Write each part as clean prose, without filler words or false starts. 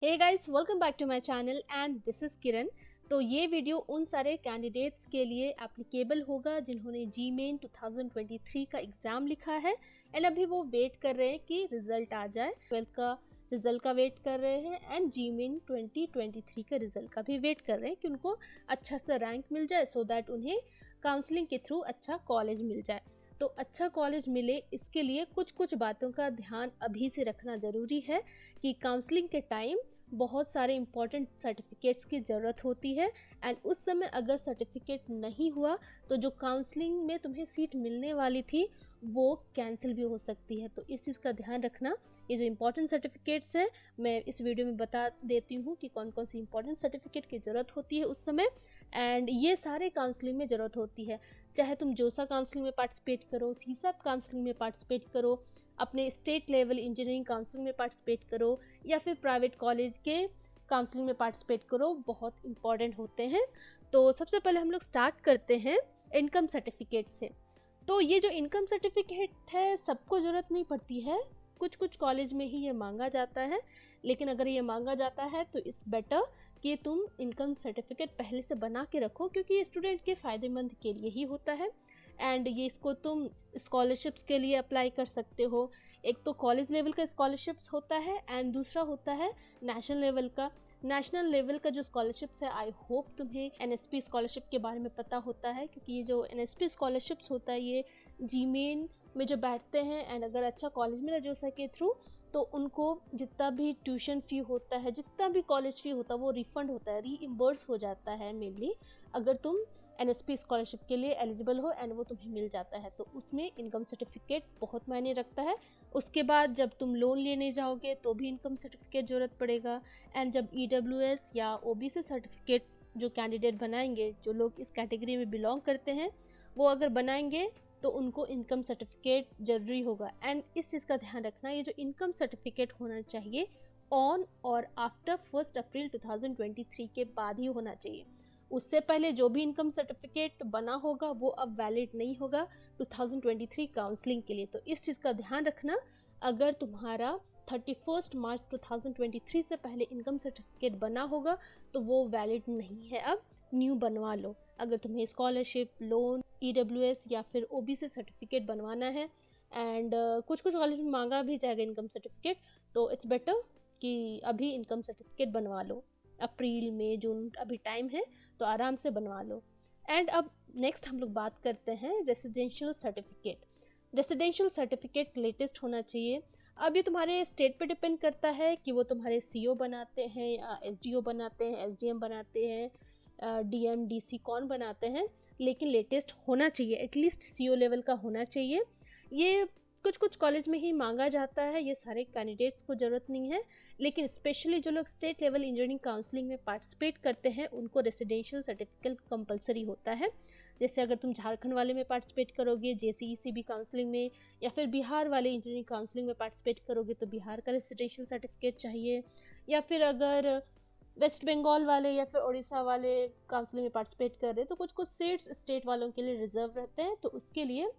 Hey guys, welcome back to my channel and this is Kiran. तो ये video उन सारे कैंडिडेट्स के लिए एप्लीकेबल होगा जिन्होंने जी मेन 2023 का एग्ज़ाम लिखा है एंड अभी वो वेट कर रहे हैं कि रिज़ल्ट आ जाए। 12th का रिज़ल्ट का वेट कर रहे हैं एंड जी मेन 2023 का रिज़ल्ट का भी वेट कर रहे हैं कि उनको अच्छा सा रैंक मिल जाए सो दैट उन्हें काउंसलिंग के थ्रू अच्छा कॉलेज मिल जाए। तो अच्छा कॉलेज मिले इसके लिए कुछ कुछ बातों का ध्यान अभी से रखना ज़रूरी है कि काउंसलिंग के टाइम बहुत सारे इंपॉर्टेंट सर्टिफिकेट्स की ज़रूरत होती है एंड उस समय अगर सर्टिफिकेट नहीं हुआ तो जो काउंसलिंग में तुम्हें सीट मिलने वाली थी वो कैंसिल भी हो सकती है। तो इस चीज़ का ध्यान रखना। ये जो इंपॉर्टेंट सर्टिफिकेट्स हैं मैं इस वीडियो में बता देती हूँ कि कौन कौन सी इंपॉर्टेंट सर्टिफिकेट की ज़रूरत होती है उस समय एंड ये सारे काउंसलिंग में ज़रूरत होती है। चाहे तुम जोसा काउंसलिंग में पार्टिसिपेट करो, सीसैप काउंसलिंग में पार्टिसिपेट करो, अपने स्टेट लेवल इंजीनियरिंग काउंसलिंग में पार्टिसिपेट करो या फिर प्राइवेट कॉलेज के काउंसलिंग में पार्टिसिपेट करो, बहुत इंपॉर्टेंट होते हैं। तो सबसे पहले हम लोग स्टार्ट करते हैं इनकम सर्टिफिकेट से। तो ये जो इनकम सर्टिफिकेट है सबको ज़रूरत नहीं पड़ती है, कुछ कुछ कॉलेज में ही ये मांगा जाता है, लेकिन अगर ये मांगा जाता है तो इट्स बेटर कि तुम इनकम सर्टिफिकेट पहले से बना के रखो क्योंकि ये स्टूडेंट के फ़ायदेमंद के लिए ही होता है एंड ये इसको तुम स्कॉलरशिप्स के लिए अप्लाई कर सकते हो। एक तो कॉलेज लेवल का स्कॉलरशिप्स होता है एंड दूसरा होता है नेशनल लेवल का। नेशनल लेवल का जो स्कॉलरशिप्स है, आई होप तुम्हें एनएसपी स्कॉलरशिप के बारे में पता होता है क्योंकि ये जो एनएसपी स्कॉलरशिप्स होता है ये जी मेन में जो बैठते हैं एंड अगर अच्छा कॉलेज मिला जोसा के थ्रू तो उनको जितना भी ट्यूशन फ़ी होता है, जितना भी कॉलेज फ़ी होता है वो रिफ़ंड होता है, रीइम्बर्स हो जाता है मेनली अगर तुम एनएसपी स्कॉलरशिप के लिए एलिजिबल हो एंड वो तुम्हें मिल जाता है तो उसमें इनकम सर्टिफिकेट बहुत मायने रखता है। उसके बाद जब तुम लोन लेने जाओगे तो भी इनकम सर्टिफिकेट ज़रूरत पड़ेगा एंड जब ईडब्ल्यूएस या ओबीसी सर्टिफिकेट जो कैंडिडेट बनाएंगे, जो लोग इस कैटेगरी में बिलोंग करते हैं, वो अगर बनाएंगे तो उनको इनकम सर्टिफिकेट ज़रूरी होगा एंड इस चीज़ का ध्यान रखना, ये जो इनकम सर्टिफिकेट होना चाहिए ऑन और आफ्टर 1 अप्रैल 2023 के बाद ही होना चाहिए। उससे पहले जो भी इनकम सर्टिफिकेट बना होगा वो अब वैलिड नहीं होगा 2023 काउंसलिंग के लिए। तो इस चीज़ का ध्यान रखना, अगर तुम्हारा 31 मार्च 2023 से पहले इनकम सर्टिफिकेट बना होगा तो वो वैलिड नहीं है, अब न्यू बनवा लो। अगर तुम्हें स्कॉलरशिप, लोन, ईडब्ल्यूएस या फिर ओबीसी सर्टिफिकेट बनवाना है एंड कुछ कुछ कॉलेज में मांगा भी जाएगा इनकम सर्टिफिकेट, तो इट्स बेटर कि अभी इनकम सर्टिफिकेट बनवा लो। अप्रैल मई जून अभी टाइम है तो आराम से बनवा लो। एंड अब नेक्स्ट हम लोग बात करते हैं residential certificate. Residential certificate latest होना चाहिए। अब ये तुम्हारे स्टेट पे डिपेंड करता है कि वो तुम्हारे सीओ बनाते हैं या एसडीओ बनाते हैं, एसडीएम बनाते हैं, डीएम डीसी कौन बनाते हैं, लेकिन लेटेस्ट होना चाहिए, एटलीस्ट सीओ लेवल का होना चाहिए। ये कुछ कुछ कॉलेज में ही मांगा जाता है, ये सारे कैंडिडेट्स को ज़रूरत नहीं है, लेकिन स्पेशली जो लोग स्टेट लेवल इंजीनियरिंग काउंसलिंग में पार्टिसिपेट करते हैं उनको रेसिडेंशियल सर्टिफिकेट कंपलसरी होता है। जैसे अगर तुम झारखंड वाले में पार्टिसिपेट करोगे जेसीईसीबी काउंसलिंग में या फिर बिहार वाले इंजीनियरिंग काउंसलिंग में पार्टिसिपेट करोगे तो बिहार का रेसिडेंशियल सर्टिफिकेट चाहिए, या फिर अगर वेस्ट बंगाल वाले या फिर उड़ीसा वाले काउंसलिंग में पार्टिसिपेट कर रहे हैं तो कुछ कुछ सीट्स स्टेट वालों के लिए रिजर्व रहते हैं, तो उसके लिए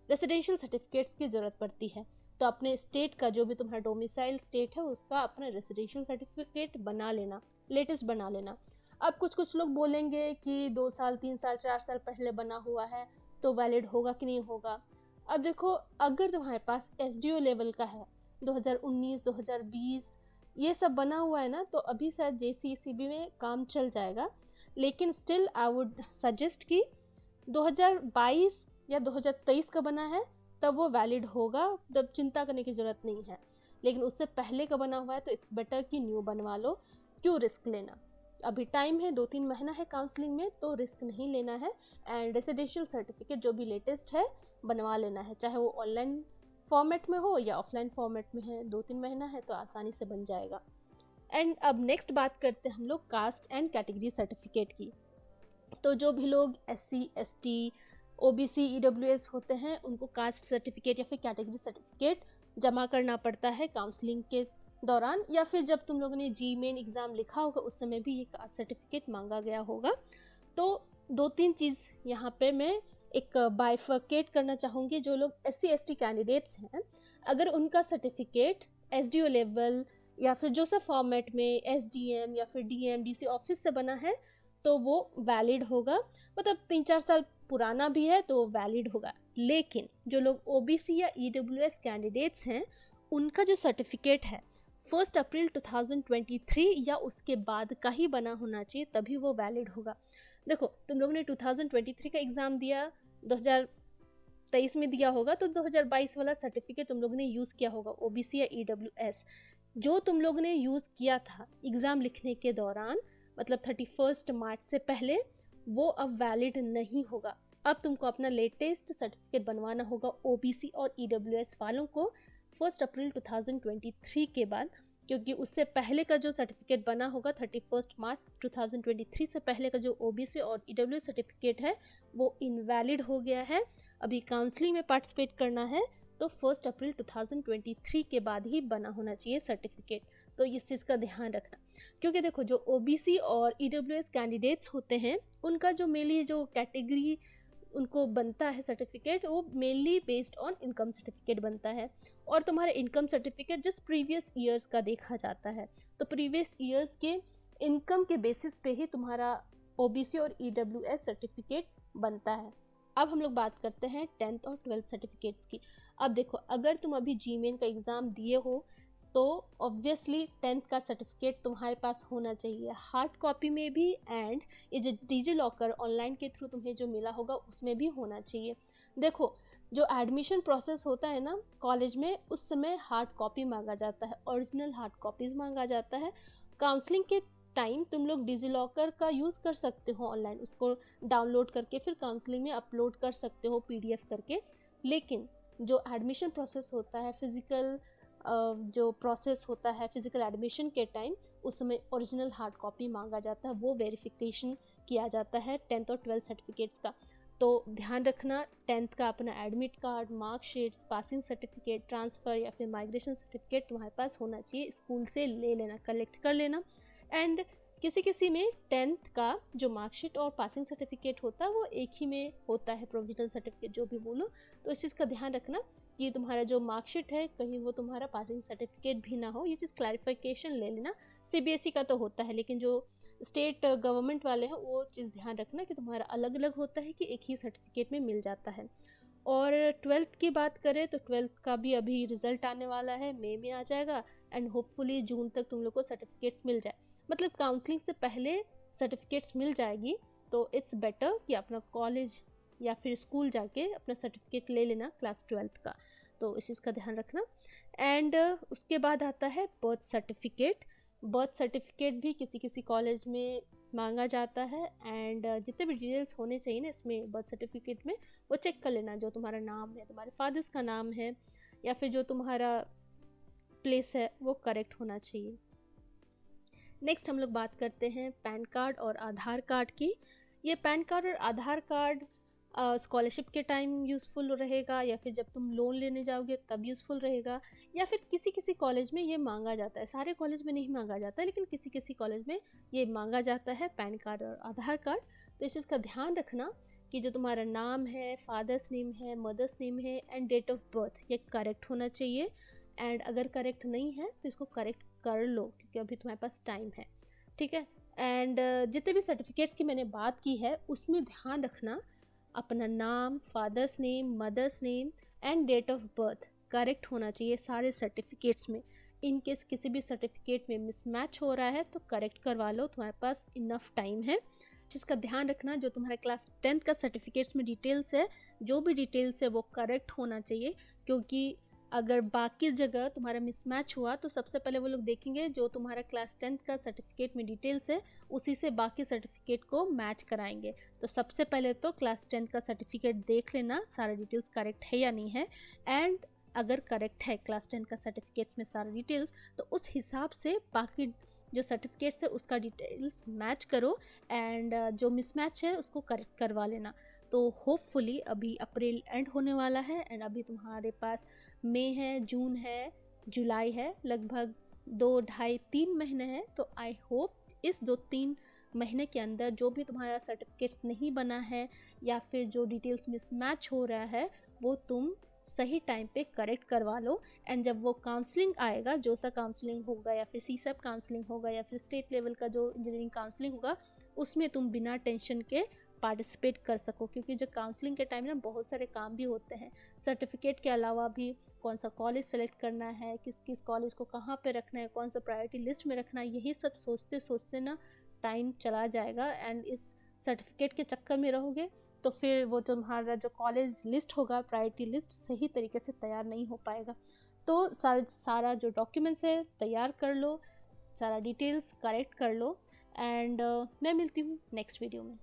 रेसिडेंशियल सर्टिफिकेट्स की ज़रूरत पड़ती है। तो अपने स्टेट का जो भी तुम्हारा डोमिसाइल स्टेट है उसका अपना रेसिडेंशियल सर्टिफिकेट बना लेना, लेटेस्ट बना लेना। अब कुछ कुछ लोग बोलेंगे कि 2 साल 3 साल 4 साल पहले बना हुआ है तो वैलिड होगा कि नहीं होगा। अब देखो, अगर तुम्हारे पास एसडीओ लेवल का है 2019 2020 ये सब बना हुआ है ना, तो अभी शायद जेसीईसीबी में काम चल जाएगा, लेकिन स्टिल आई वुड सजेस्ट कि 2022 या 2023 का बना है तब वो वैलिड होगा, तब चिंता करने की ज़रूरत नहीं है। लेकिन उससे पहले का बना हुआ है तो इट्स बेटर कि न्यू बनवा लो, क्यों रिस्क लेना। अभी टाइम है, 2-3 महीना है काउंसलिंग में, तो रिस्क नहीं लेना है एंड रेसिडेंशियल सर्टिफिकेट जो भी लेटेस्ट है बनवा लेना है, चाहे वो ऑनलाइन फॉर्मेट में हो या ऑफलाइन फॉर्मेट में है, 2-3 महीना है तो आसानी से बन जाएगा। एंड अब नेक्स्ट बात करते हैं हम लोग कास्ट एंड कैटेगरी सर्टिफिकेट की। तो जो भी लोग एससी एसटी ओबीसी ईडब्ल्यूएस होते हैं उनको कास्ट सर्टिफिकेट या फिर कैटेगरी सर्टिफिकेट जमा करना पड़ता है काउंसलिंग के दौरान, या फिर जब तुम लोगों ने जी मेन एग्ज़ाम लिखा होगा उस समय भी ये कास्ट सर्टिफिकेट मांगा गया होगा। तो 2-3 चीज़ यहाँ पे मैं एक बाइफर्केट करना चाहूँगी। जो लोग एससी एसटी कैंडिडेट्स हैं, अगर उनका सर्टिफिकेट एसडीओ लेवल या फिर जो सा फॉर्मेट में SDM या फिर DM DC ऑफिस से बना है तो वो वैलिड होगा, मतलब 3-4 साल पुराना भी है तो वैलिड होगा। लेकिन जो लोग OBC या EWS कैंडिडेट्स हैं उनका जो सर्टिफिकेट है 1 अप्रैल 2023 या उसके बाद का ही बना होना चाहिए, तभी वो वैलिड होगा। देखो तुम लोग ने 2023 का एग्ज़ाम दिया, 2023 में दिया होगा तो 2022 वाला सर्टिफिकेट तुम लोग ने यूज़ किया होगा OBC या EWS। जो तुम लोग ने यूज़ किया था एग्ज़ाम लिखने के दौरान, मतलब 31 मार्च से पहले, वो अब वैलिड नहीं होगा। अब तुमको अपना लेटेस्ट सर्टिफिकेट बनवाना होगा OBC और EWS वालों को 1 अप्रैल 2023 के बाद, क्योंकि उससे पहले का जो सर्टिफिकेट बना होगा 31 मार्च 2023 से पहले का जो OBC और EWS सर्टिफिकेट है वो इनवैलिड हो गया है। अभी काउंसलिंग में पार्टिसिपेट करना है तो 1 अप्रैल 2023 के बाद ही बना होना चाहिए सर्टिफिकेट। तो इस चीज़ का ध्यान रखना, क्योंकि देखो जो OBC और EWS कैंडिडेट्स होते हैं उनका जो मेनली जो कैटेगरी उनको बनता है सर्टिफिकेट, वो mainly based on income certificate बनता है। और तुम्हारा income certificate just previous years का देखा जाता है, तो प्रीवियस ईयर्स के इनकम के बेसिस पे ही तुम्हारा OBC और EWS सर्टिफिकेट बनता है। अब हम लोग बात करते हैं 10th और 12th सर्टिफिकेट्स की। अब देखो अगर तुम अभी GMAIN का एग्ज़ाम दिए हो तो ऑब्वियसली 10th का सर्टिफिकेट तुम्हारे पास होना चाहिए, हार्ड कॉपी में भी, एंड ये जो डिजिलॉकर ऑनलाइन के थ्रू तुम्हें जो मिला होगा उसमें भी होना चाहिए। देखो जो एडमिशन प्रोसेस होता है ना कॉलेज में, उस समय हार्ड कॉपी मांगा जाता है, ओरिजिनल हार्ड कॉपीज़ मांगा जाता है। काउंसलिंग के टाइम तुम लोग डिजिलॉकर का यूज़ कर सकते हो ऑनलाइन, उसको डाउनलोड करके फिर काउंसलिंग में अपलोड कर सकते हो PDF करके। लेकिन जो एडमिशन प्रोसेस होता है, फिज़िकल जो प्रोसेस होता है फिज़िकल एडमिशन के टाइम, उस समय ओरिजिनल हार्ड कॉपी मांगा जाता है, वो वेरिफिकेशन किया जाता है 10th और 12th सर्टिफिकेट्स का। तो ध्यान रखना 10th का अपना admit card, marksheets, passing certificate, transfer या फिर माइग्रेशन सर्टिफिकेट तुम्हारे पास होना चाहिए, स्कूल से ले लेना, कलेक्ट कर लेना। एंड किसी किसी में 10th का जो मार्कशीट और पासिंग सर्टिफिकेट होता है वो एक ही में होता है, प्रोविजनल सर्टिफिकेट जो भी बोलो। तो इस चीज़ का ध्यान रखना कि तुम्हारा जो मार्कशीट है कहीं वो तुम्हारा पासिंग सर्टिफिकेट भी ना हो, ये चीज़ क्लैरिफिकेशन ले लेना। CBSE का तो होता है, लेकिन जो स्टेट गवर्नमेंट वाले हैं वो चीज़ ध्यान रखना कि तुम्हारा अलग अलग होता है कि एक ही सर्टिफिकेट में मिल जाता है। और 12th की बात करें तो 12th का भी अभी रिज़ल्ट आने वाला है, मई में आ जाएगा, एंड होपफुली जून तक तुम लोग को सर्टिफिकेट्स मिल जाए, मतलब काउंसलिंग से पहले सर्टिफिकेट्स मिल जाएगी। तो इट्स बेटर कि अपना कॉलेज या फिर स्कूल जाके अपना सर्टिफिकेट ले लेना क्लास 12th का, तो इस चीज़ का ध्यान रखना। एंड उसके बाद आता है बर्थ सर्टिफिकेट। बर्थ सर्टिफिकेट भी किसी किसी कॉलेज में मांगा जाता है, एंड जितने भी डिटेल्स होने चाहिए ना इसमें बर्थ सर्टिफिकेट में, वो चेक कर लेना। जो तुम्हारा नाम है, तुम्हारे फादर्स का नाम है, या फिर जो तुम्हारा प्लेस है वो करेक्ट होना चाहिए। नेक्स्ट हम लोग बात करते हैं पैन कार्ड और आधार कार्ड की। ये पैन कार्ड और आधार कार्ड स्कॉलरशिप के टाइम यूज़फुल रहेगा, या फिर जब तुम लोन लेने जाओगे तब यूज़फुल रहेगा, या फिर किसी किसी कॉलेज में ये मांगा जाता है। सारे कॉलेज में नहीं मांगा जाता है, लेकिन किसी किसी कॉलेज में ये मांगा जाता है पैन कार्ड और आधार कार्ड। तो इस चीज़ का ध्यान रखना कि जो तुम्हारा नाम है, फादर्स नेम है, मदर्स नेम है, एंड डेट ऑफ बर्थ, ये करेक्ट होना चाहिए। एंड अगर करेक्ट नहीं है तो इसको करेक्ट कर लो, क्योंकि अभी तुम्हारे पास टाइम है, ठीक है। एंड जितने भी सर्टिफिकेट्स की मैंने बात की है उसमें ध्यान रखना अपना नाम, father's name, mother's name and date of birth correct होना चाहिए सारे सर्टिफिकेट्स में। इन केस किसी भी सर्टिफिकेट में मिसमैच हो रहा है तो करेक्ट करवा लो, तुम्हारे पास इनफ टाइम है। जिसका ध्यान रखना जो तुम्हारे क्लास 10th का सर्टिफिकेट्स में डिटेल्स है, जो भी डिटेल्स है वो करेक्ट होना चाहिए, क्योंकि अगर बाकी जगह तुम्हारा मिसमैच हुआ तो सबसे पहले वो लोग देखेंगे जो तुम्हारा क्लास 10th का सर्टिफिकेट में डिटेल्स है उसी से बाकी सर्टिफिकेट को मैच कराएंगे। तो सबसे पहले तो क्लास 10th का सर्टिफिकेट देख लेना सारा डिटेल्स करेक्ट है या नहीं है, एंड अगर करेक्ट है क्लास 10th का सर्टिफिकेट में सारा डिटेल्स तो उस हिसाब से बाकी जो सर्टिफिकेट्स है उसका डिटेल्स मैच करो, एंड जो मिसमैच है उसको करेक्ट करवा लेना। तो होपफुली अभी अप्रैल एंड होने वाला है, एंड अभी तुम्हारे पास मई है, जून है, जुलाई है, लगभग 2, ढाई, 3 महीने हैं। तो आई होप इस 2-3 महीने के अंदर जो भी तुम्हारा सर्टिफिकेट्स नहीं बना है या फिर जो डिटेल्स मिसमैच हो रहा है वो तुम सही टाइम पे करेक्ट करवा लो। एंड जब वो काउंसलिंग आएगा, जो सा काउंसलिंग होगा या फिर सीसैप काउंसलिंग होगा या फिर स्टेट लेवल का जो इंजीनियरिंग काउंसलिंग होगा, उसमें तुम बिना टेंशन के पार्टिसिपेट कर सको। क्योंकि जब काउंसलिंग के टाइम ना बहुत सारे काम भी होते हैं, सर्टिफिकेट के अलावा भी कौन सा कॉलेज सेलेक्ट करना है, किस किस कॉलेज को कहाँ पे रखना है, कौन सा प्रायोरिटी लिस्ट में रखना है, यही सब सोचते सोचते ना टाइम चला जाएगा। एंड इस सर्टिफिकेट के चक्कर में रहोगे तो फिर वो तुम्हारा जो कॉलेज लिस्ट होगा, प्रायोरिटी लिस्ट, सही तरीके से तैयार नहीं हो पाएगा। तो सारा जो डॉक्यूमेंट्स है तैयार कर लो, सारा डिटेल्स करेक्ट कर लो। एंड मैं मिलती हूँ नेक्स्ट वीडियो में।